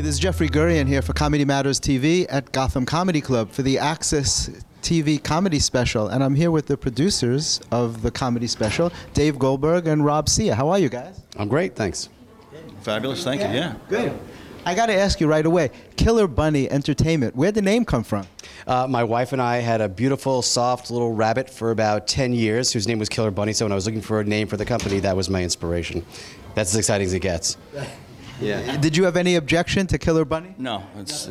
Hey, this is Jeffrey Gurian here for Comedy Matters TV at Gotham Comedy Club for the AXS TV comedy special. And I'm here with the producers of the comedy special, Dave Goldberg and Rob Sia. How are you guys? I'm great, thanks. Fabulous, thank you, yeah. Good. I got to ask you right away, Killer Bunny Entertainment, where'd the name come from? My wife and I had a beautiful, soft little rabbit for about 10 years whose name was Killer Bunny, so when I was looking for a name for the company, that was my inspiration. That's as exciting as it gets. Yeah. Did you have any objection to Killer Bunny? No, it's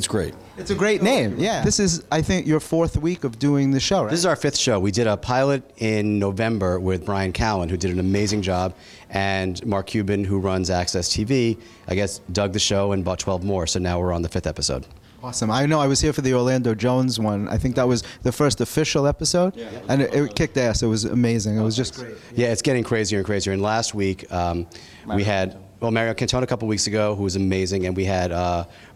great. It's a great name, yeah. This is, I think, your 4th week of doing the show, right? This is our 5th show. We did a pilot in November with Brian Callen, who did an amazing job, and Mark Cuban, who runs AXS TV, I guess, dug the show and bought 12 more, so now we're on the 5th episode. Awesome. I know I was here for the Orlando Jones one. I think that was the first official episode, and it kicked ass. It was amazing. It was just great. Yeah, it's getting crazier and crazier. And last week, we had Mario Cantone a couple weeks ago, who was amazing, and we had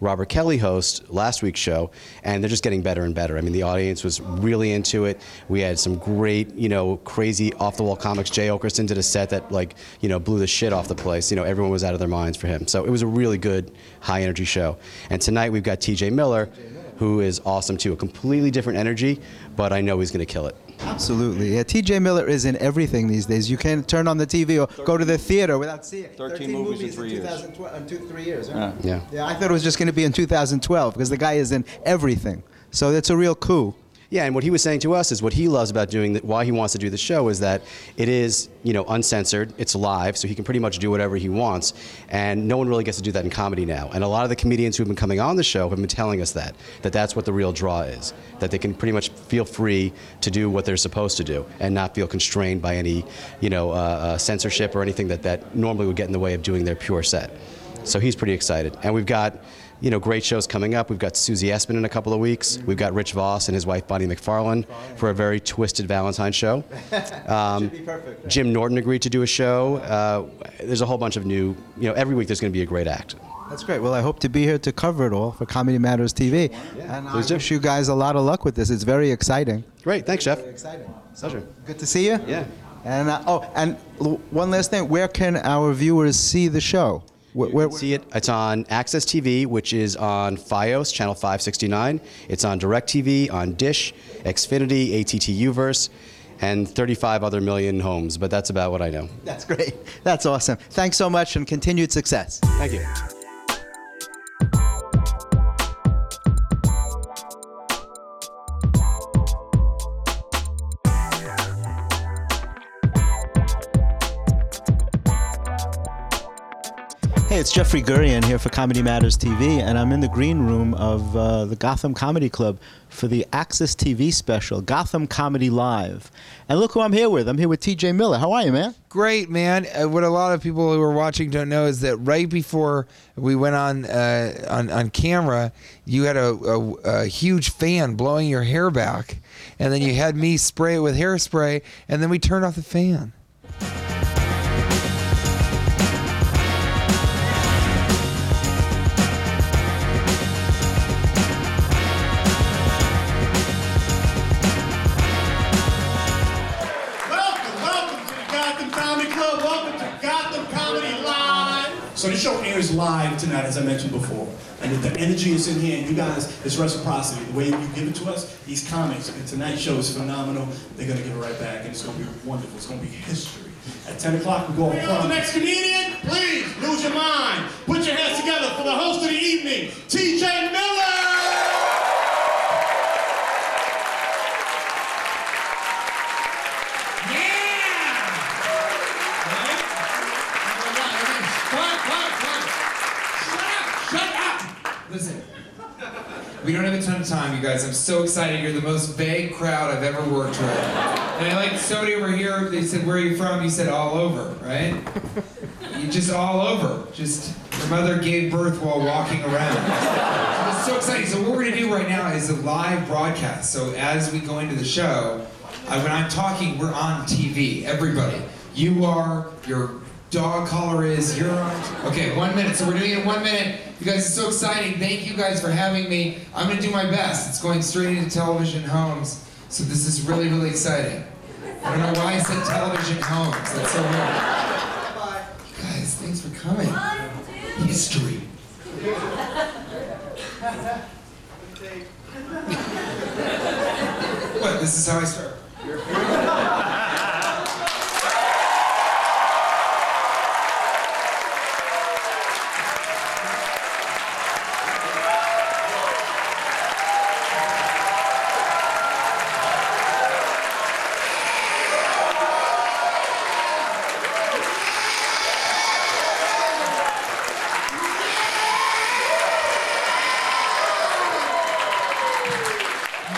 Robert Kelly host last week's show, and they're just getting better and better. I mean, the audience was really into it. We had some great, crazy off-the-wall comics. Jay Okerson did a set that, blew the shit off the place. Everyone was out of their minds for him. So it was a really good, high-energy show. And tonight we've got T.J.Miller, who is awesome too. A completely different energy, but I know he's going to kill it. Absolutely. Yeah, T.J.Miller is in everything these days. You can't turn on the TV or go to the theater without seeing it. 13 movies in 3 years. 3 years, right? Yeah. I thought it was just going to be in 2012 because the guy is in everything. So that's a real coup. Yeah, and what he was saying to us is what he loves about doing, why he wants to do the show is that it is, uncensored, it's live, so he can pretty much do whatever he wants, and no one really gets to do that in comedy now. And a lot of the comedians who've been coming on the show have been telling us that that's what the real draw is, that they can pretty much feel free to do what they're supposed to do and not feel constrained by any, censorship or anything that normally would get in the way of doing their pure set. So he's pretty excited. And we've got great shows coming up. We've got Susie Essman in a couple of weeks. We've got Rich Voss and his wife Bonnie McFarlane for a very twisted Valentine's show. Should be perfect. Jim Norton agreed to do a show. There's a whole bunch of new, every week there's going to be a great act. That's great. Well, I hope to be here to cover it all for Comedy Matters TV. And I wish you guys a lot of luck with this. It's very exciting. Great. Thanks, Jeff. Very exciting. Pleasure. Good to see you. Yeah. And one last thing. Where can our viewers see the show? You can see it. It's on AXS TV, which is on FiOS, channel 569. It's on DirecTV, on Dish, Xfinity, AT&T Uverse, and 35 other million homes. But that's about what I know. That's great. That's awesome. Thanks so much and continued success. Thank you. Hey, it's Jeffrey Gurian here for Comedy Matters TV, and I'm in the green room of the Gotham Comedy Club for the AXS TV special, Gotham Comedy Live. And look who I'm here with. I'm here with T.J.Miller. How are you, man? Great, man. What a lot of people who are watching don't know is that right before we went on camera, you had a huge fan blowing your hair back, and then you had me spray it with hairspray, and then we turned off the fan. So the show airs live tonight, as I mentioned before. And if the energy is in here, and you guys, it's reciprocity. The way you give it to us, these comics, and tonight's show is phenomenal. They're going to give it right back, and it's going to be wonderful. It's going to be history. At 10 o'clock, we go on the next comedian, please lose your mind. Put your hands together for the host of the evening, T.J.Miller! Listen, we don't have a ton of time, you guys. I'm so excited. You're the most vague crowd I've ever worked with. And I like somebody over here, they said, where are you from? You said all over, right? You just all over. Just your mother gave birth while walking around. So it's so exciting. So what we're gonna do right now is a live broadcast. So as we go into the show, when I'm talking, we're on TV. Everybody. You are, your dog collar is, you're on. Okay, 1 minute. So we're doing it in 1 minute. You guys, it's so exciting. Thank you guys for having me. I'm gonna do my best. It's going straight into television homes. So this is really, really exciting. I don't know why I said television homes. That's so weird. You guys, thanks for coming. 1, 2, history. What, this is how I start?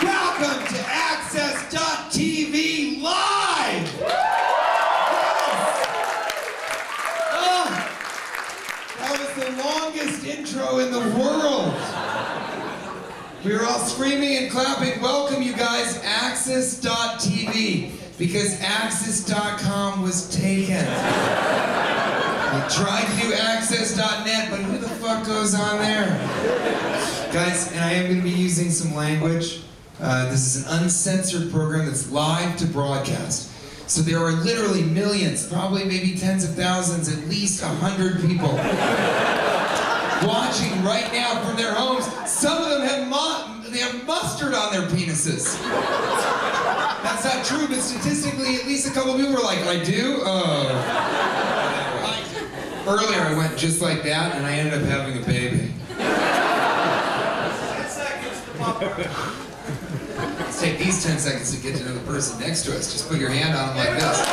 Welcome to AXS TV Live! Oh, that was the longest intro in the world. We were all screaming and clapping. Welcome, you guys, AXS TV, because AXS.com was taken. We tried to do AXS.net, but who the fuck goes on there? Guys, and I am going to be using some language. This is an uncensored program that's live to broadcast. So there are literally millions, probably maybe tens of thousands, at least 100 people watching right now from their homes. Some of them have mustard on their penises. That's not true, but statistically, at least a couple of people were like, I do? Earlier I went just like that, and I ended up having a baby. 10 seconds to pop out. Let's take these 10 seconds to get to know the person next to us. Just put your hand on them like this.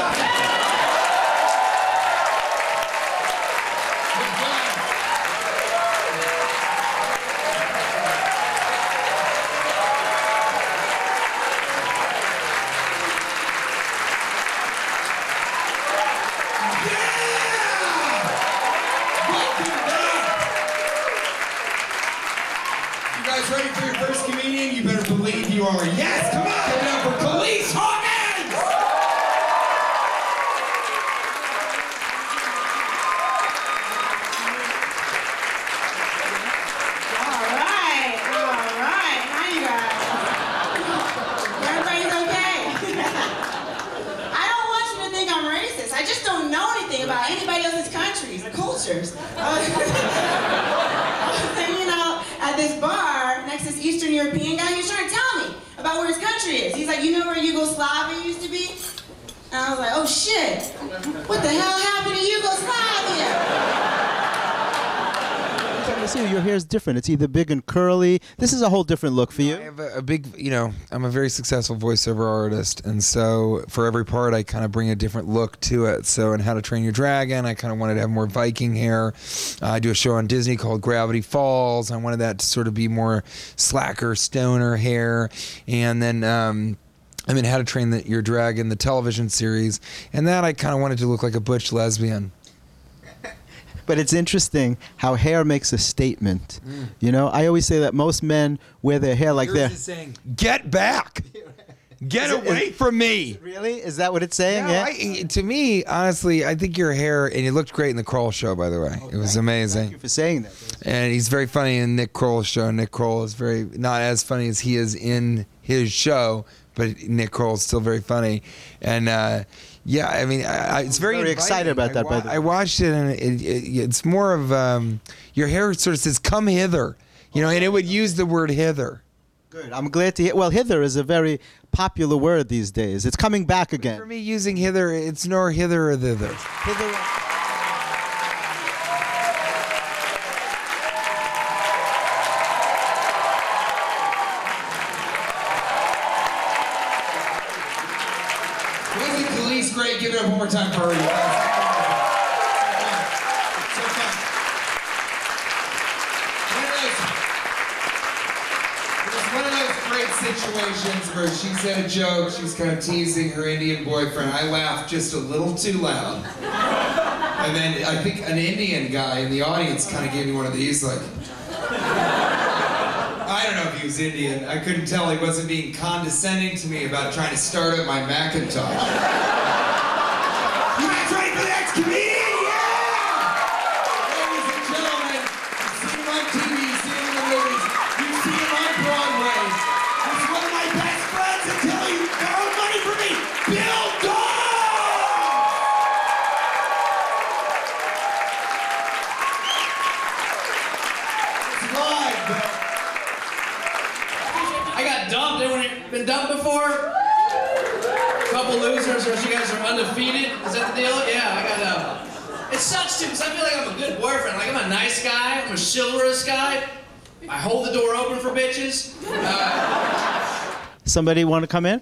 Ready for your first comedian? You better believe you are. Yes, come on! Give it up for Khalees Hawkins! All right. How you guys? Everybody's okay? I don't want you to think I'm racist. I just don't know anything about anybody else's countries or cultures. I was hanging out at this bar next to this Eastern European guy. He was trying to tell me about where his country is. He's like, you know where Yugoslavia used to be? And I was like, oh shit, what the hell happened to Yugoslavia? I see your hair is different. It's either big and curly. This is a whole different look for you. I have a big, I'm a very successful voiceover artist, and so for every part I kind of bring a different look to it. So in How to Train Your Dragon, I kind of wanted to have more Viking hair. I do a show on Disney called Gravity Falls. I wanted that to sort of be more slacker, stoner hair. And then I'm in How to Train Your Dragon, the television series, and that I kind of wanted to look like a butch lesbian. But it's interesting how hair makes a statement. You know, I always say that most men wear their hair like Yours they're... is saying, get back! Get away from me! Really? Is that what it's saying? Yeah. To me, honestly, I think your hair, and you looked great in the Kroll show, by the way. It was amazing. Thank you for saying that. And he's very funny in Nick Kroll's show. Nick Kroll is very, not as funny as he is in his show, but Nick Kroll is still very funny. And yeah, I mean, it's very excited about that, by the way. I watched it, and it's more of, your hair sort of says, come hither, and it would use the word hither. Good. I'm glad to hear. Well, hither is a very popular word these days. It's coming back again. For me, using hither, it's nor hither or thither. Hither. Wasn't Khalees great? Give it up one more time for her. So fun. It was one of those great situations where she said a joke, she was kind of teasing her Indian boyfriend. I laughed just a little too loud. And then I think an Indian guy in the audience kind of gave me one of these, like... I don't know if he was Indian. I couldn't tell. He wasn't being condescending to me about trying to start up my Macintosh. You guys ready for the next comedian? Yeah! Ladies and gentlemen, you've seen him on TV, you've seen him in the movies, you've seen him on Broadway. He's one of my best friends until you borrowed money from me, Bill Dawes! Been done before? Couple losers, or you guys are undefeated? Is that the deal? Yeah, I got It sucks too, because I feel like I'm a good boyfriend. Like, I'm a nice guy, I'm a chivalrous guy. I hold the door open for bitches. Somebody want to come in?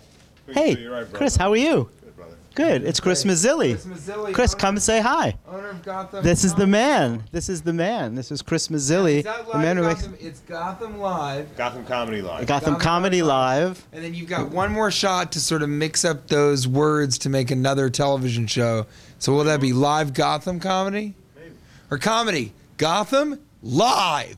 Hey, right, Chris, how are you? Good, brother. Good. It's Chris Mazzilli. Chris, come and say hi. Owner of Gotham. This is the man. This is the man. This is Chris Mazzilli. It's not the man who live makes Gotham, it's Gotham Live. Gotham Comedy Live. Gotham Comedy Live. And then you've got one more shot to sort of mix up those words to make another television show. So will that be Live Gotham Comedy? Maybe. Or comedy? Gotham Live.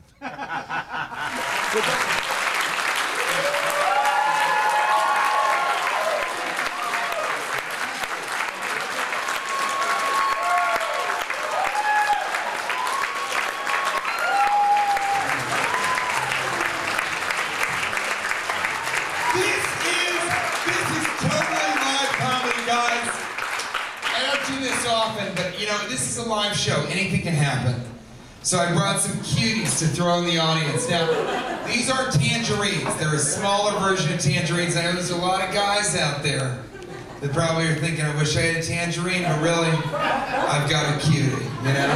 Often, but you know, this is a live show. Anything can happen. So I brought some cuties to throw in the audience. Now, these are tangerines. They're a smaller version of tangerines. I know there's a lot of guys out there that probably are thinking, I wish I had a tangerine, but really, I've got a cutie, you know?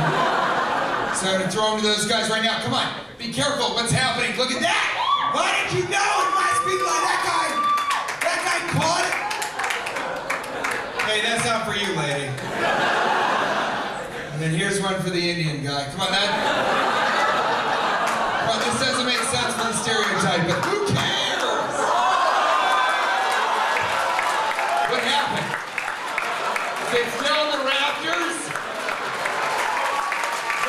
So I'm gonna throw them to those guys right now. Come on, be careful. What's happening? Look at that! Why did you know it must be like that guy? That guy caught it. Hey, that's not for you, lady. And then here's one for the Indian guy. Come on, that. Well, this doesn't make sense for the stereotype, but who cares? What happened? They fell in the rafters?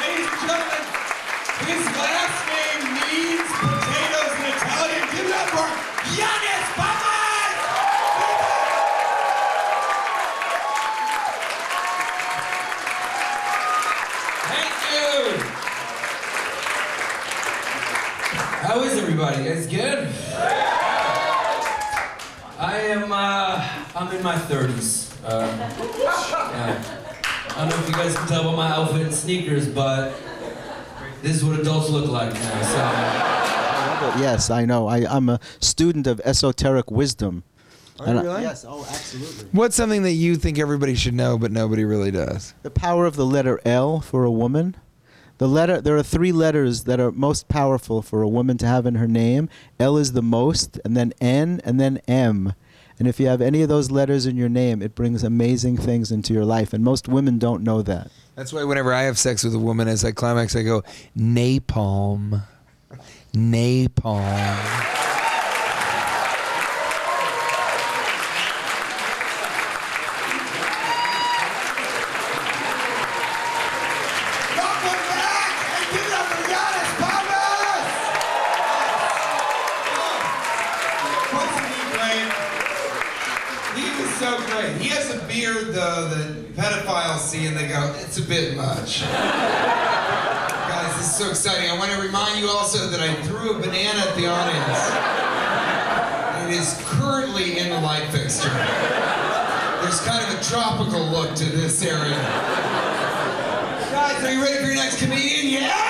Ladies and gentlemen, his last name means potatoes in Italian. Give it up for Giannis Papa! How is everybody? It's good? I'm in my 30s. Yeah. I don't know if you guys can tell by my outfit and sneakers, but this is what adults look like now, so. Yes, I know. I'm a student of esoteric wisdom. Are you really? Yes, oh, absolutely. What's something that you think everybody should know, but nobody really does? The power of the letter L for a woman. There are 3 letters that are most powerful for a woman to have in her name. L is the most, and then N, and then M. And if you have any of those letters in your name, it brings amazing things into your life. And most women don't know that. That's why whenever I have sex with a woman, as I climax, I go, napalm. Napalm. He has a beard, though, that pedophiles see and they go, it's a bit much. Guys, this is so exciting. I want to remind you also that I threw a banana at the audience. It is currently in the light fixture. There's kind of a tropical look to this area. Guys, are you ready for your next comedian? Yeah!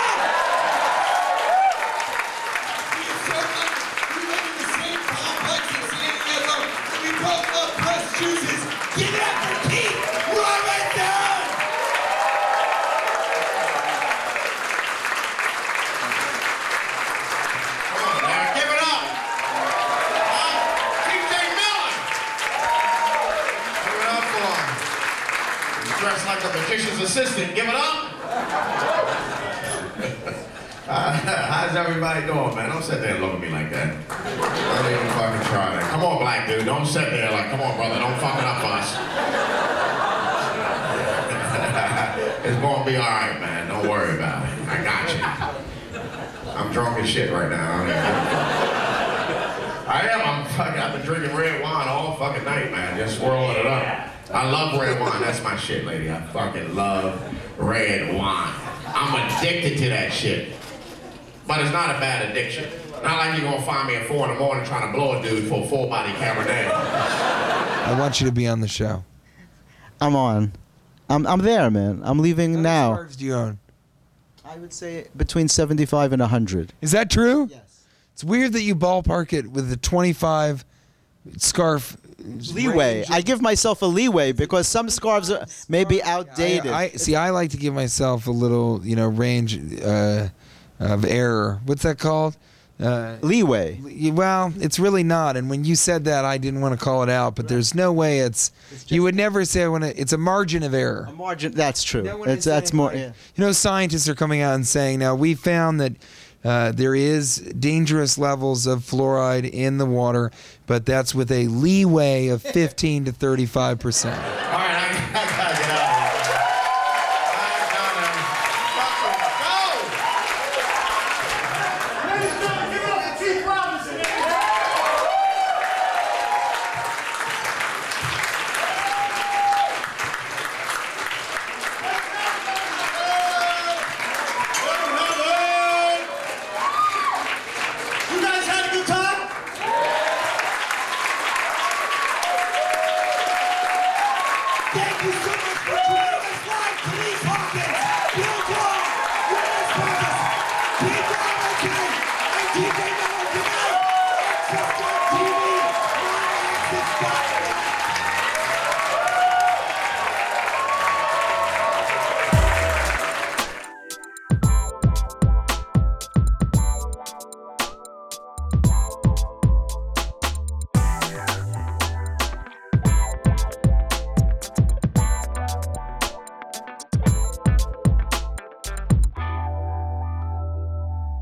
Juices. Give it up for Keith Robinson! Come on, man, give it up! T.J.Miller! Give it up for him. He's dressed like a magician's assistant. Give it up! How's everybody doing, man? Don't sit there and look at me like that. Don't even fucking try that. Come on, black dude. Don't sit there like, come on, brother. Don't fuck it up for us. It's gonna be all right, man. Don't worry about it. I got you. I'm drunk as shit right now. I am. I've been drinking red wine all fucking night, man. Just swirling it up. I love red wine. That's my shit, lady. I fucking love red wine. I'm addicted to that shit. But it's not a bad addiction. Not like you're gonna find me at 4 in the morning trying to blow a dude for a full-body Cabernet. I want you to be on the show. I'm on. I'm there, man. I'm leaving now. How many cards do you own? I would say between 75 and 100. Is that true? Yes. It's weird that you ballpark it with the 25 scarf Leeway. I give myself a leeway because some scarves may be outdated. I like to give myself a little, range of error. What's that called? Leeway. Well, it's really not. And when you said that, I didn't want to call it out. But there's no way you would never say it's a margin of error. A margin. That's true. That's more. Yeah. Scientists are coming out and saying now we found that there is dangerous levels of fluoride in the water, but that's with a leeway of 15 to 35%.